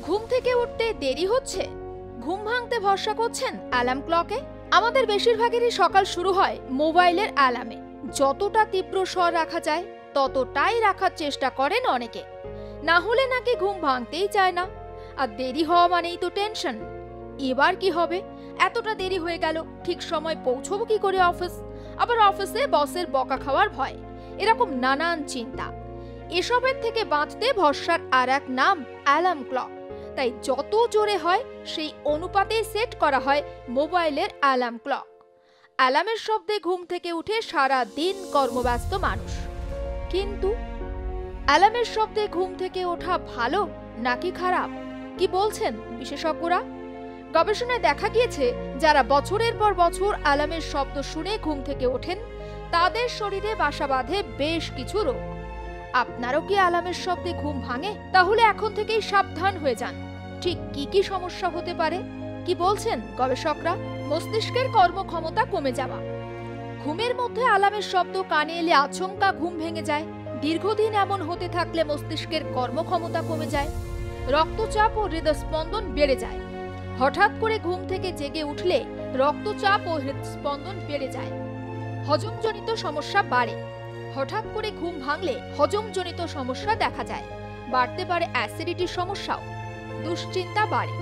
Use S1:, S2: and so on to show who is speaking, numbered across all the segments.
S1: ঘুম থেকে উঠতে দেরি হচ্ছে, ঘুম ভাঙতে ভরসা করছেন অ্যালার্ম ক্লকে। আমাদের বেশিরভাগেরই সকাল শুরু হয় মোবাইলের অ্যালার্মে। যতটা তীব্র স্বর রাখা যায় ততটাই রাখার চেষ্টা করেন অনেকে, না হলে নাকি ঘুম ভাঙতেই চায় না। আর দেরি হওয়া মানেই তো টেনশন। এবার কি হবে, এতটা দেরি হয়ে গেল, ঠিক সময় পৌঁছবো কি করে অফিস, আবার অফিসে বসের বকা খাওয়ার ভয়, এরকম নানান চিন্তা। এসবের থেকে বাঁচতে ভরসার আর এক নাম অ্যালার্ম ক্লক। তাই যত জোরে হয় সেই অনুপাতে সেট করা হয় মোবাইলের অ্যালার্ম ক্লক। অ্যালার্মের শব্দে ঘুম থেকে উঠে সারা দিন কর্মব্যস্ত মানুষ। কিন্তু অ্যালার্মের শব্দে ঘুম থেকে ওঠা ভালো নাকি খারাপ, কি বলছেন বিশেষজ্ঞরা? গবেষণায় দেখা গিয়েছে, যারা বছরের পর বছর অ্যালার্মের শব্দ শুনে ঘুম থেকে ওঠেন তাদের শরীরে বাসা বাঁধে বেশ কিছু রোগ। আপনারও কি অ্যালার্মের শব্দে ঘুম ভাঙে? তাহলে এখন থেকেই সাবধান হয়ে যান। ঠিক কি কি সমস্যা হতে পারে, কি বলছেন গবেষকরা? মস্তিষ্কের কর্মক্ষমতা কমে যাওয়া। ঘুমের মধ্যে অ্যালার্মের শব্দ কানে এলে আচমকা ঘুম ভেঙে যায়। দীর্ঘদিন এমন হতে থাকলে মস্তিষ্কের কর্মক্ষমতা কমে যায়, রক্তচাপ ও হৃদস্পন্দন বেড়ে যায়। হঠাৎ করে ঘুম থেকে জেগে উঠলে রক্তচাপ ও হৃদস্পন্দন বেড়ে যায়। হজমজনিত সমস্যা বাড়ে। হঠাৎ করে ঘুম ভাঙলে হজমজনিত সমস্যা দেখা যায়। বাড়তে পারে অ্যাসিডিটির সমস্যাও। দুশ্চিন্তা বাড়ে।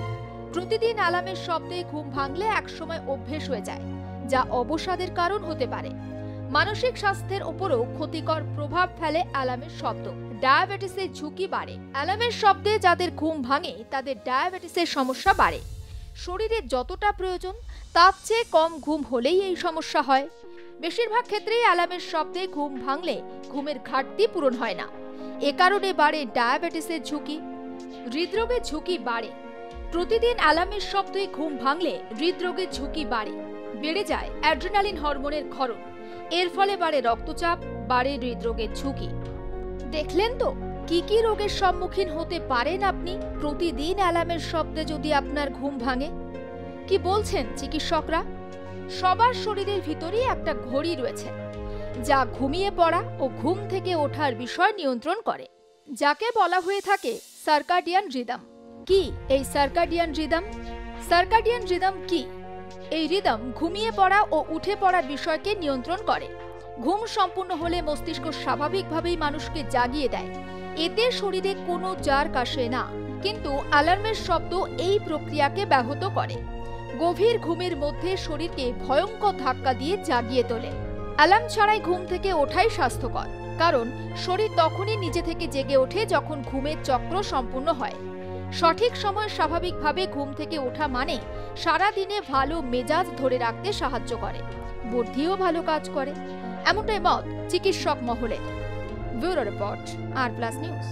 S1: প্রতিদিন অ্যালার্মের শব্দে ঘুম ভাঙলে একসময় অভ্যেস হয়ে যায়, যা অবসাদের কারণ হতে পারে। মানসিক স্বাস্থ্যের উপরও ক্ষতিকর প্রভাব ফেলে অ্যালার্মের শব্দ। ডায়াবেটিসের ঝুঁকি বাড়ে। অ্যালার্মের শব্দে যাদের ঘুম ভাঙে তাদের ডায়াবেটিসের সমস্যা বাড়ে। শরীরে যতটা প্রয়োজন তার চেয়ে কম ঘুম হলেই এই সমস্যা হয়। বেশিরভাগ ক্ষেত্রেই অ্যালার্মের শব্দে ঘুম ভাঙলে ঘুমের ঘাটতি পূরণ হয় না। এ কারণে বাড়ে ডায়াবেটিসের ঝুঁকি। হৃদরোগের ঝুঁকি বাড়ে। প্রতিদিন অ্যালার্মের শব্দে ঘুম ভাঙলে হৃদরোগের ঝুঁকি বাড়ে। বেড়ে যায় অ্যাড্রিনালিন হরমোনের ক্ষরণ। এর ফলে বাড়ে রক্তচাপ, বাড়ে হৃদরোগের ঝুঁকি। দেখলেন তো কি কি রোগের সম্মুখীন হতে পারেন আপনি প্রতিদিন অ্যালার্মের শব্দে যদি আপনার ঘুম ভাঙে। কি বলছেন চিকিৎসকরা? সবার শরীরের ভিতরেই একটা ঘড়ি রয়েছে, যা ঘুমিয়ে পড়া ও ঘুম থেকে ওঠার বিষয় নিয়ন্ত্রণ করে, যাকে বলা হয়ে থাকে সার্কাডিয়ান রিদম। কি এই সার্কাডিয়ান রিদম? সার্কাডিয়ান রিদম কি? এই রিদম ঘুমিয়ে পড়া ও উঠে পড়ার বিষয়কে নিয়ন্ত্রণ করে। ঘুম সম্পূর্ণ হলে মস্তিষ্ক স্বাভাবিকভাবেই মানুষকে জাগিয়ে দেয়। এতে শরীরে কোনো জার কাশে না, কিন্তু অ্যালার্মের শব্দ এই প্রক্রিয়াকে ব্যাহত করে। গভীর ঘুমের মধ্যে শরীরকে ভয়ঙ্কর ধাক্কা দিয়ে জাগিয়ে তোলে। অ্যালার্ম ছাড়াই ঘুম থেকে ওঠাই স্বাস্থ্যকর, কারণ শরীর তখনই নিজে থেকে জেগে ওঠে যখন ঘুমের চক্র সম্পূর্ণ হয়। সঠিক সময় স্বাভাবিকভাবে ঘুম থেকে ওঠা মানে সারা দিনে ভালো মেজাজ ধরে রাখতে সাহায্য করে, বুদ্ধিও ভালো কাজ করে, এমনটাই মত চিকিৎসক মহলের। ব্যুরো রিপোর্ট, আর প্লাস নিউজ।